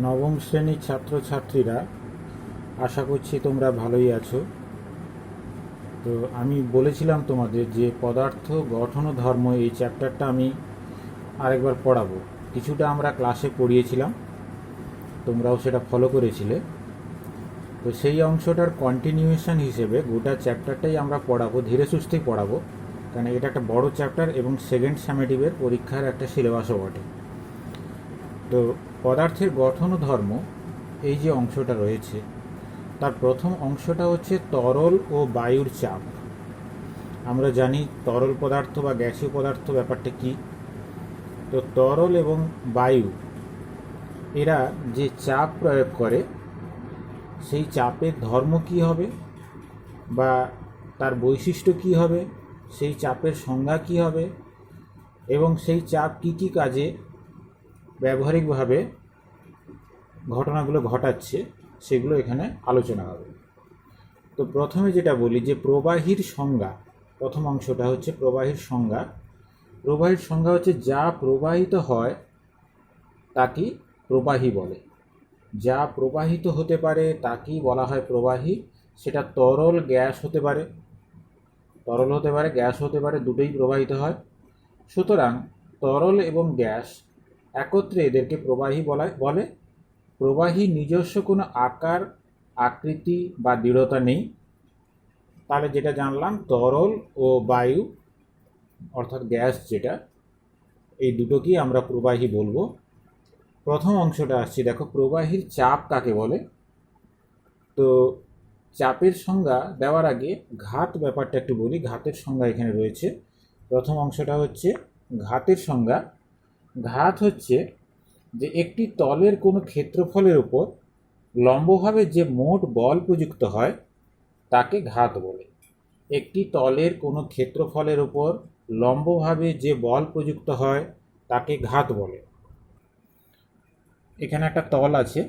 নবম শ্রেণীর ছাত্রছাত্রীরা, আশা করছি তোমরা ভালোই আছো। তো আমি বলেছিলাম তোমাদের যে পদার্থ গঠন ও ধর্ম এই চ্যাপ্টারটা আমি আরেকবার পড়াবো। কিছুটা আমরা ক্লাসে পড়িয়েছিলাম, তোমরাও সেটা ফলো করেছিলে। তো সেই অংশটার কন্টিনিউয়েশন হিসেবে গোটা চ্যাপ্টারটাই আমরা পড়াবো, ধীরে সুস্থেই পড়াবো, কারণ এটা একটা বড় চ্যাপ্টার এবং সেকেন্ড সামেটিভের পরীক্ষার একটা সিলেবাসও বটে। তো পদার্থের গঠন ও ধর্ম এই যে অংশটা রয়েছে, তার প্রথম অংশটা হচ্ছে তরল ও বায়ুর চাপ। আমরা জানি তরল পদার্থ বা গ্যাসীয় পদার্থ ব্যাপারটা কি। তো তরল এবং বায়ু এরা যে চাপ প্রয়োগ করে, সেই চাপের ধর্ম কি হবে বা তার বৈশিষ্ট্য কি হবে, সেই চাপের সংজ্ঞা কি হবে এবং সেই চাপ কি কি কাজে ব্যবহারিকভাবে ঘটনাগুলো ঘটাচ্ছে, সেগুলো এখানে আলোচনা হবে। তো প্রথমে যেটা বলি যে প্রবাহীর সংজ্ঞা, প্রথম অংশটা হচ্ছে প্রবাহীর সংজ্ঞা। প্রবাহীর সংজ্ঞা হচ্ছে যা প্রবাহিত হয় তাকেই প্রবাহী বলে। যা প্রবাহিত হতে পারে তাকেই বলা হয় প্রবাহী। সেটা তরল গ্যাস হতে পারে, তরল হতে পারে, গ্যাস হতে পারে, দুটোই প্রবাহিত হয়। সুতরাং তরল এবং গ্যাস একত্রে এদেরকে প্রবাহী বলে। প্রবাহী নিজস্ব কোনো আকার, আকৃতি বা দৃঢ়তা নেই। তাহলে যেটা জানলাম, তরল ও বায়ু অর্থাৎ গ্যাস যেটা, এই দুটোকেই আমরা প্রবাহী বলবো। প্রথম অংশটা আসছি, দেখো প্রবাহীর চাপ কাকে বলে। তো চাপের সংজ্ঞা দেওয়ার আগে ঘাত ব্যাপারটা একটু বলি। ঘাতের সংজ্ঞা এখানে রয়েছে। প্রথম অংশটা হচ্ছে ঘাতের সংজ্ঞা। ঘাত হচ্ছে যে একটি তলের কোনো ক্ষেত্রফলের উপর লম্বভাবে যে মোট বল প্রযুক্ত হয় তাকে ঘাত বলে। একটি তলের কোনো ক্ষেত্রফলের উপর লম্বভাবে যে বল প্রযুক্ত হয় তাকে ঘাত বলে। এখানে একটা তল আছে,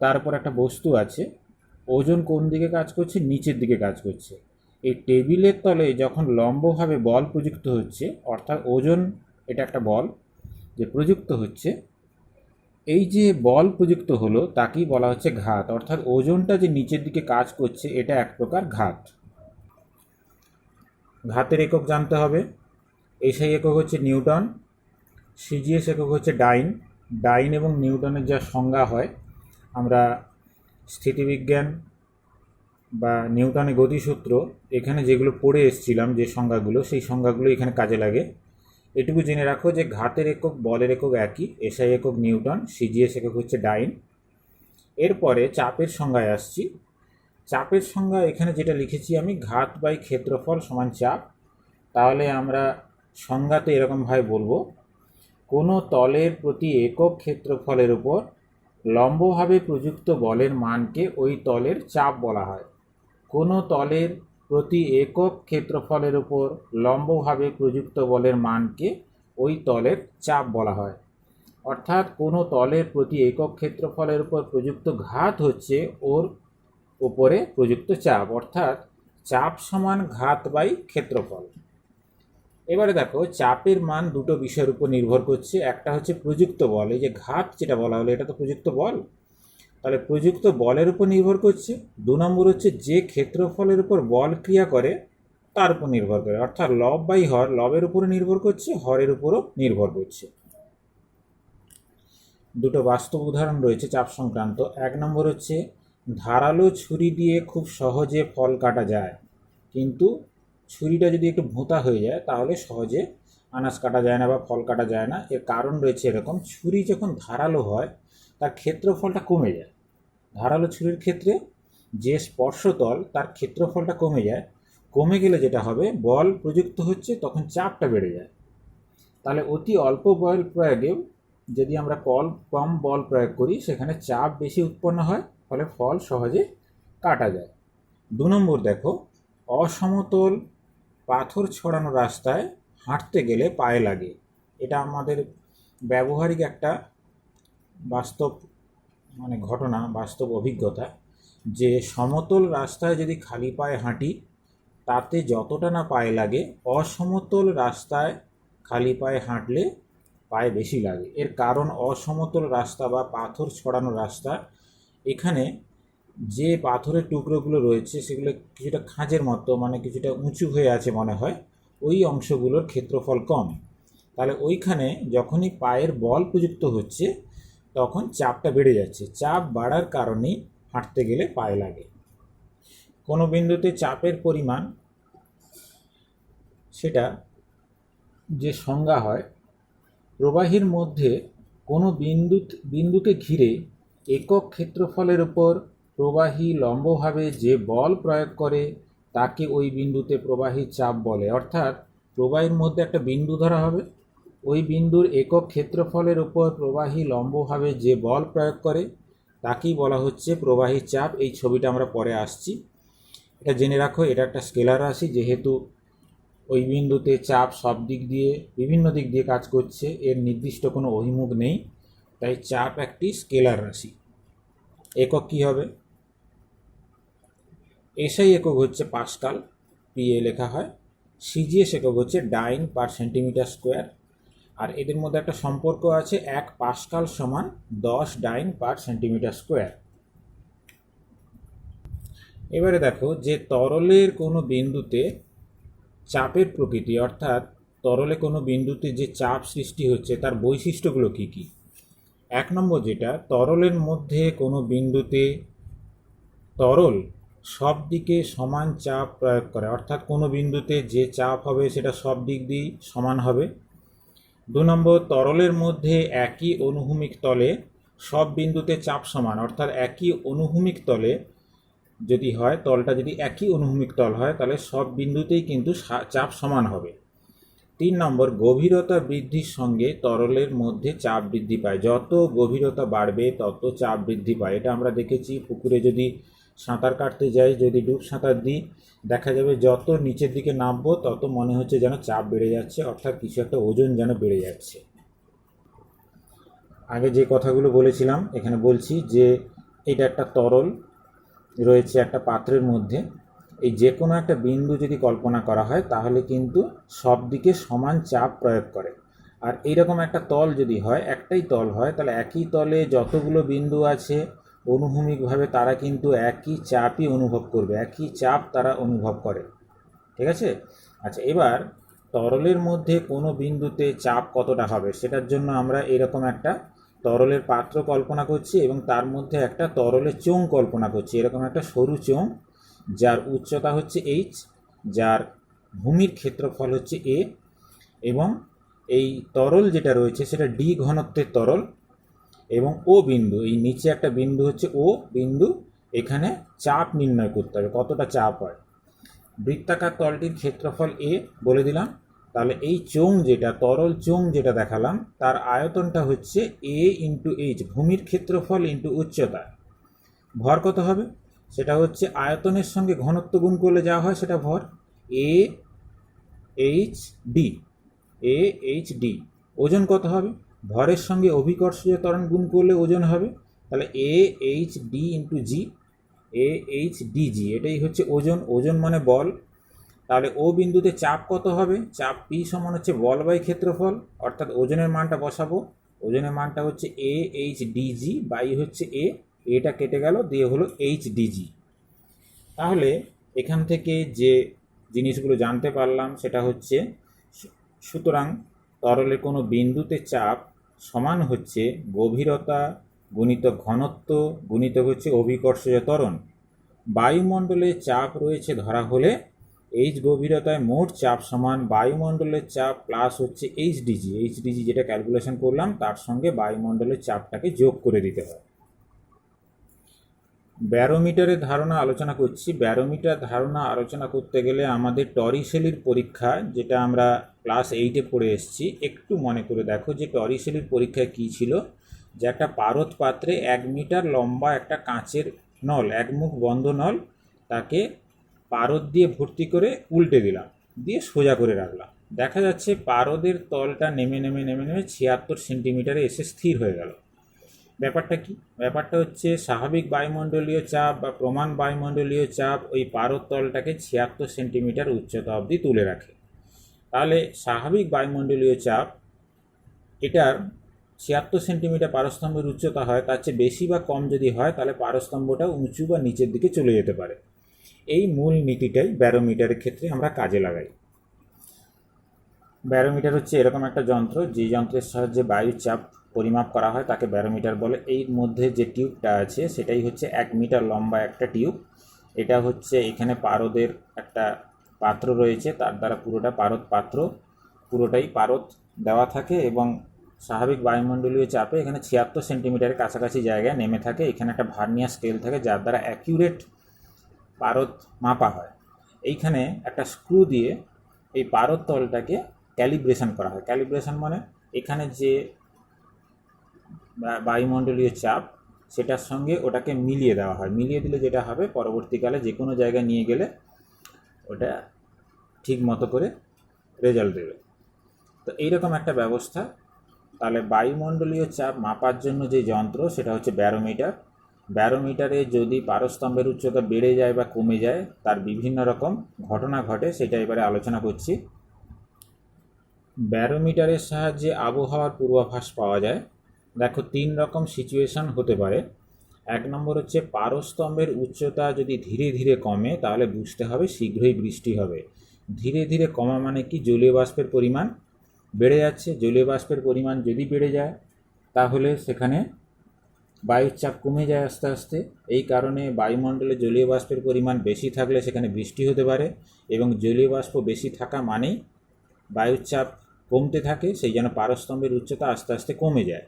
তার উপর একটা বস্তু আছে, ওজন কোন দিকে কাজ করছে? নিচের দিকে কাজ করছে। এই টেবিলের তলে যখন লম্বভাবে বল প্রযুক্ত হচ্ছে, অর্থাৎ ওজন, এটা একটা বল যে প্রযুক্ত হচ্ছে, এই যে বল প্রযুক্ত হলো তাকেই বলা হচ্ছে ঘাত। অর্থাৎ ওজনটা যে নিচের দিকে কাজ করছে, এটা এক প্রকার ঘাত। ঘাতের একক জানতে হবে। এসআই একক হচ্ছে নিউটন, সিজিএস একক হচ্ছে ডাইন। ডাইন এবং নিউটনের যা সংজ্ঞা হয়, আমরা স্থিতিবিজ্ঞান বা নিউটনের গতিসূত্র এখানে যেগুলো পড়ে এসেছিলাম, যে সংজ্ঞাগুলো, সেই সংজ্ঞাগুলো এখানে কাজে লাগে। এটুকু জেনে রাখো যে ঘাতের একক, বলের একক একই, এসআই একক নিউটন, সিজিএস একক হচ্ছে ডাইন। এরপরে চাপের সংজ্ঞায় আসছি। চাপের সংজ্ঞা এখানে যেটা লিখেছি আমি, ঘাত বাই ক্ষেত্রফল সমান চাপ। তাহলে আমরা সংজ্ঞাতে এরকমভাবে বলবো, কোনো তলের প্রতি একক ক্ষেত্রফলের উপর লম্বভাবে প্রযুক্ত বলের মানকে ওই তলের চাপ বলা হয়। কোনো তলের প্রতি একক ক্ষেত্রফলের উপর লম্বভাবে প্রযুক্ত বলের মানকে ওই তলের চাপ বলা হয়। অর্থাৎ কোনো তলের প্রতি একক ক্ষেত্রফলের উপর প্রযুক্ত ঘাত হচ্ছে ওর উপরে প্রযুক্ত চাপ, অর্থাৎ চাপ সমান ঘাত বাই ক্ষেত্রফল। এবারে দেখো, চাপের মান দুটো বিষয়ের উপর নির্ভর করছে। একটা হচ্ছে প্রযুক্ত বল, এই যে ঘাত যেটা বলা হলো, এটা তো প্রযুক্ত বল, তাহলে প্রযুক্ত বলের উপর নির্ভর করছে। দু নম্বর হচ্ছে যে ক্ষেত্রফলের উপর বল ক্রিয়া করে তার উপর নির্ভর করে, অর্থাৎ লব বাই হর, লবের উপরে নির্ভর করছে, হরের উপরও নির্ভর করছে। দুটো বাস্তব উদাহরণ রয়েছে চাপ সংক্রান্ত। এক নম্বর হচ্ছে, ধারালো ছুরি দিয়ে খুব সহজে ফল কাটা যায়, কিন্তু ছুরিটা যদি একটু ভোঁতা হয়ে যায় তাহলে সহজে আনাজ কাটা যায় না বা ফল কাটা যায় না। এর কারণ রয়েছে এরকম, ছুরি যখন ধারালো হয় তার ক্ষেত্রফলটা কমে যায়। ধারালো ছুরির ক্ষেত্রে যে স্পর্শতল, তার ক্ষেত্রফলটা কমে যায়। কমে গেলে যেটা হবে, বল প্রযুক্ত হচ্ছে তখন চাপটা বেড়ে যায়। তাহলে অতি অল্প বল প্রয়োগেও যদি আমরা কম বল প্রয়োগ করি, সেখানে চাপ বেশি উৎপন্ন হয়, ফলে ফল সহজে কাটা যায়। দু নম্বর দেখো, অসমতল পাথর ছড়ানো রাস্তায় হাঁটতে গেলে পায়ে লাগে। এটা আমাদের ব্যবহারিক একটা বাস্তব ঘটনা, বাস্তব অভিজ্ঞতা, যে সমতল রাস্তায় যদি খালি পায়ে হাঁটি তাতে যতটা না পায়ে লাগে, অসমতল রাস্তায় খালি পায়ে হাঁটলে পায়ে বেশি লাগে। এর কারণ অসমতল রাস্তা বা পাথর ছড়ানো রাস্তা, এখানে যে পাথরের টুকরোগুলো রয়েছে সেগুলো কিছুটা খাঁজের মতো, মানে কিছুটা উঁচু হয়ে আছে মনে হয়, ওই অংশগুলোর ক্ষেত্রফল কম। তাহলে ওইখানে যখনই পায়ের বল প্রযুক্ত হচ্ছে তখন চাপটা বেড়ে যাচ্ছে। চাপ বাড়ার কারণেই হাঁটতে গেলে পায়ে লাগে। কোনো বিন্দুতে চাপের পরিমাণ সেটা যে সংজ্ঞা হয়, প্রবাহীর মধ্যে কোনো বিন্দুকে ঘিরে একক ক্ষেত্রফলের উপর প্রবাহী লম্বভাবে যে বল প্রয়োগ করে তাকে ওই বিন্দুতে প্রবাহী চাপ বলে। অর্থাৎ প্রবাহীর মধ্যে একটা বিন্দু ধরা হবে, ওই বিন্দুর একক ক্ষেত্রফলের উপর প্রবাহী লম্বভাবে যে বল প্রয়োগ করে তাকেই বলা হচ্ছে প্রবাহী চাপ। এই ছবিটা আমরা পরে আসছি। এটা জেনে রাখো, এটা একটা স্কেলার রাশি, যেহেতু ওই বিন্দুতে চাপ সব দিক দিয়ে, বিভিন্ন দিক দিয়ে কাজ করছে, এর নির্দিষ্ট কোনো অভিমুখ নেই, তাই চাপ একটি স্কেলার রাশি। একক কি হবে? এসআই একক হচ্ছে পাস্কাল, পিএ লেখা হয়। সিজিএস একক হচ্ছে ডাইন পার সেন্টিমিটার স্কোয়ার। আর এদের মধ্যে একটা সম্পর্ক আছে, 1 পাস্কাল সমান 10 ডাইন পার সেন্টিমিটার স্কোয়ার। এবারে দেখো যে তরলের কোনো বিন্দুতে চাপের প্রকৃতি, অর্থাৎ তরলে কোনো বিন্দুতে যে চাপ সৃষ্টি হচ্ছে তার বৈশিষ্ট্যগুলো কি কি। 1 নম্বর যেটা, তরলের মধ্যে কোনো বিন্দুতে তরল সব দিকে সমান চাপ প্রয়োগ করে, অর্থাৎ কোনো বিন্দুতে যে চাপ হবে সেটা সব দিক দিয়েই সমান হবে। 2 নম্বর, তরলের মধ্যে একই অনুভূমিক তলে সব বিন্দুতে চাপ সমান, অর্থাৎ একই অনুভূমিক তলে যদি হয়, তলটা যদি একই অনুভূমিক তল হয় তাহলে সব বিন্দুতেই কিন্তু চাপ সমান হবে। 3 নম্বর, গভীরতা বৃদ্ধির সঙ্গে তরলের মধ্যে চাপ বৃদ্ধি পায়। যত গভীরতা বাড়বে তত চাপ বৃদ্ধি পায়। এটা আমরা দেখেছি, পুকুরে যদি সাঁতার কাটতে যাই, যদি ডুব সাঁতার দিই, দেখা যাবে যত নিচের দিকে নামবো তত মনে হচ্ছে যেন চাপ বেড়ে যাচ্ছে, অর্থাৎ কিছু একটা ওজন যেন বেড়ে যাচ্ছে। আগে যে কথাগুলো বলেছিলাম এখানে বলছি যে এটা একটা তরল রয়েছে একটা পাত্রের মধ্যে, এই যে কোনো একটা বিন্দু যদি কল্পনা করা হয় তাহলে কিন্তু সব দিকে সমান চাপ প্রয়োগ করে। আর এইরকম একটা তল যদি হয়, একটাই তল হয়, তাহলে একই তলে যতগুলো বিন্দু আছে অনুভূমিকভাবে তারা কিন্তু একই চাপই অনুভব করবে, একই চাপ তারা অনুভব করে। ঠিক আছে? আচ্ছা, এবার তরলের মধ্যে কোনো বিন্দুতে চাপ কতটা হবে সেটার জন্য আমরা এরকম একটা তরলের পাত্র কল্পনা করছি এবং তার মধ্যে একটা তরলের চোঙ কল্পনা করছি, এরকম একটা সরু চোঙ যার উচ্চতা হচ্ছে এইচ, যার ভূমির ক্ষেত্রফল হচ্ছে এ, এবং এই তরল যেটা রয়েছে সেটা ডি ঘনত্বের তরল, এবং ও বিন্দু, এই নিচে একটা বিন্দু হচ্ছে ও বিন্দু, এখানে চাপ নির্ণয় করতে হবে, কতটা চাপ হয়। বৃত্তাকার তলটির ক্ষেত্রফল এ বলে দিলাম। তাহলে এই চোঙ যেটা, তরল চোঙ যেটা দেখালাম, তার আয়তনটা হচ্ছে এ ইন্টু এইচ, ভূমির ক্ষেত্রফল ইন্টু উচ্চতা। ভর কত হবে? সেটা হচ্ছে আয়তনের সঙ্গে ঘনত্ব গুণ করলে যা হয় সেটা ভর, A H D, A H D. ওজন কত হবে? ভরের সঙ্গে অভিকর্ষীয় ত্বরণ গুণ করলে ওজন হবে, তাহলে A H D into G, A H D G, এটাই হচ্ছে ওজন। ওজন মানে বল। তাহলে ও বিন্দুতে চাপ কত হবে? চাপ পি সমান হচ্ছে বল বাই ক্ষেত্রফল, অর্থাৎ ওজনের মানটা বসাবো, ওজনের মানটা হচ্ছে এ এইচ ডিজি বাই হচ্ছে এ, এটা কেটে গেল, দিয়ে হলো এইচ ডিজি। তাহলে এখান থেকে যে জিনিসগুলো জানতে পারলাম সেটা হচ্ছে, সুতরাং তরলের কোনো বিন্দুতে চাপ সমান হচ্ছে গভীরতা গুণিত ঘনত্ব গুণিত হচ্ছে অভিকর্ষীয় ত্বরণ। বায়ুমণ্ডলে চাপ রয়েছে ধরা হলে এইচ গভীরতায় মোট চাপ সমান বায়ুমণ্ডলের চাপ প্লাস হচ্ছে এইচডিজি, এইচডিজি যেটা ক্যালকুলেশন করলাম তার সঙ্গে বায়ুমণ্ডলের চাপটাকে যোগ করে দিতে হয়। ব্যারোমিটারের ধারণা আলোচনা করছি। ব্যারোমিটার ধারণা আলোচনা করতে গেলে আমাদের টরিশেলির পরীক্ষা, যেটা আমরা ক্লাস 8-এ পড়ে এসেছি, একটু মনে করে দেখো যে টরিশেলির পরীক্ষায় কী ছিল, যে একটা পারদ পাত্রে 1 মিটার লম্বা একটা কাঁচের নল, একমুখ বন্ধ নল, তাকে পারদ দিয়ে ভর্তি করে উল্টে দিলাম, দিয়ে সোজা করে রাখলাম। দেখা যাচ্ছে পারদের তলটা নেমে নেমে নেমে নেমে 76 সেন্টিমিটারে এসে স্থির হয়ে গেল। ব্যাপারটা কি? ব্যাপারটা হচ্ছে স্বাভাবিক বায়ুমণ্ডলীয় চাপ বা প্রমাণ বায়ুমণ্ডলীয় চাপ ওই পারদ তলটাকে 76 সেন্টিমিটার উচ্চতা অবধি তুলে রাখে। তাহলে স্বাভাবিক বায়ুমণ্ডলীয় চাপ এটার 76 সেন্টিমিটার পারস্তম্ভের উচ্চতা হয়, তার চেয়ে বেশি বা কম যদি হয় তাহলে পারস্তম্ভটা উঁচু বা নিচের দিকে চলে যেতে পারে। এই মূল নীতিটাই ব্যারোমিটারের ক্ষেত্রে আমরা কাজে লাগাই। ব্যারোমিটার হচ্ছে এরকম একটা যন্ত্র, যে যন্ত্রের সাহায্যে বায়ুর চাপ পরিমাপ করা হয় তাকে ব্যারোমিটার বলে। এর মধ্যে যে টিউবটা আছে সেটাই হচ্ছে 1 মিটার লম্বা একটা টিউব। এটা হচ্ছে এখানে পারদের একটা পাত্র রয়েছে, তার দ্বারা পুরোটা পারদ পাত্র, পুরোটাই পারদ দেওয়া থাকে এবং স্বাভাবিক বায়ুমণ্ডলীয় চাপে এখানে 76 সেন্টিমিটারের কাছাকাছি জায়গায় নেমে থাকে। এখানে একটা ভার্নিয়ার স্কেল থাকে যার দ্বারা অ্যাকিউরেট পারদ মাপা হয়। এইখানে একটা স্ক্রু দিয়ে এই পারদ তলটাকে ক্যালিব্রেশন করা হয়। ক্যালিব্রেশন মানে এখানে যে বায়ুমণ্ডলীয় চাপ সেটার সঙ্গে ওটাকে মিলিয়ে দেওয়া হয়। মিলিয়ে দিলে যেটা হবে, পরবর্তীকালে যে কোনো জায়গায় নিয়ে গেলে ওটা ঠিক মতো করে রেজাল্ট দেবে। তো এইরকম একটা ব্যবস্থা। তাহলে বায়ুমণ্ডলীয় চাপ মাপার জন্য যে যন্ত্র সেটা হচ্ছে ব্যারোমিটার। ব্যারোমিটারে যদি পারস্তম্ভের উচ্চতা বেড়ে যায় বা কমে যায় তার বিভিন্ন রকম ঘটনা ঘটে, সেটা এবারে আলোচনা করছি। ব্যারোমিটারের সাহায্যে আবহাওয়ার পূর্বাভাস পাওয়া যায়। দেখো 3 রকম সিচুয়েশন হতে পারে। 1 নম্বর হচ্ছে পারস্তম্ভের উচ্চতা যদি ধীরে ধীরে কমে তাহলে বুঝতে হবে শীঘ্রই বৃষ্টি হবে। ধীরে ধীরে কমা মানে কি, জলীয় বাষ্পের পরিমাণ বেড়ে যাচ্ছে। জলীয় বাষ্পের পরিমাণ যদি বেড়ে যায় তাহলে সেখানে বায়ুর চাপ কমে যায় আস্তে আস্তে। এই কারণে বায়ুমণ্ডলে জলীয় বাষ্পের পরিমাণ বেশি থাকলে সেখানে বৃষ্টি হতে পারে, এবং জলীয় বাষ্প বেশি থাকা মানেই বায়ুর চাপ কমতে থাকে, সেই জন্য পারস্তম্ভের উচ্চতা আস্তে আস্তে কমে যায়।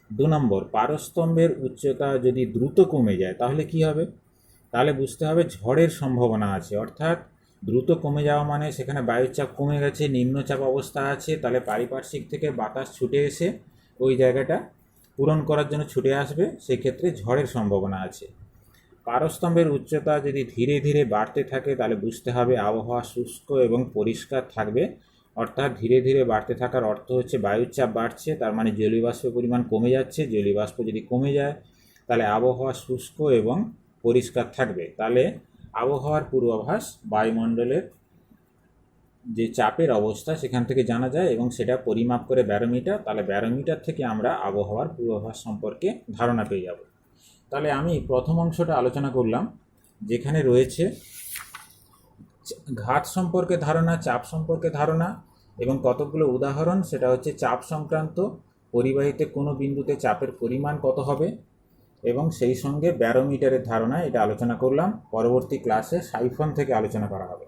2 নম্বর, পারস্তম্ভের উচ্চতা যদি দ্রুত কমে যায় তাহলে কি হবে, তাহলে বুঝতে হবে ঝড়ের সম্ভাবনা আছে। অর্থাৎ দ্রুত কমে যাওয়া মানে সেখানে বায়ুর চাপ কমে গেছে, নিম্নচাপ অবস্থা আছে, তাহলে পারিপার্শ্বিক থেকে বাতাস ছুটে এসে ওই জায়গাটা পূরণ করার জন্য ছুটে আসবে, সেক্ষেত্রে ঝড়ের সম্ভাবনা আছে। পারস্তম্ভের উচ্চতা যদি ধীরে ধীরে বাড়তে থাকে তাহলে বুঝতে হবে আবহাওয়া শুষ্ক এবং পরিষ্কার থাকবে। অর্থাৎ ধীরে ধীরে বাড়তে থাকার অর্থ হচ্ছে বায়ুর চাপ বাড়ছে, তার মানে জলীয় বাষ্পের পরিমাণ কমে যাচ্ছে। জলীয় বাষ্প যদি কমে যায় তাহলে আবহাওয়া শুষ্ক এবং পরিষ্কার থাকবে। তাহলে আবহাওয়ার পূর্বাভাস বায়ুমণ্ডলের যে চাপের অবস্থা সেখান থেকে জানা যায় এবং সেটা পরিমাপ করে ব্যারোমিটার। তাহলে ব্যারোমিটার থেকে আমরা আবহাওয়ার পূর্বাভাস সম্পর্কে ধারণা পেয়ে যাব। তাহলে আমি প্রথম অংশটা আলোচনা করলাম, যেখানে রয়েছে ঘাত সম্পর্কে ধারণা, চাপ সম্পর্কে ধারণা এবং কতগুলো উদাহরণ। সেটা হচ্ছে চাপ সংক্রান্ত, পরিবাহীতে কোনো বিন্দুতে চাপের পরিমাণ কত হবে, এবং সেই সঙ্গে ব্যারোমিটারের ধারণা, এটা আলোচনা করলাম। পরবর্তী ক্লাসে সাইফন থেকে আলোচনা করা হবে।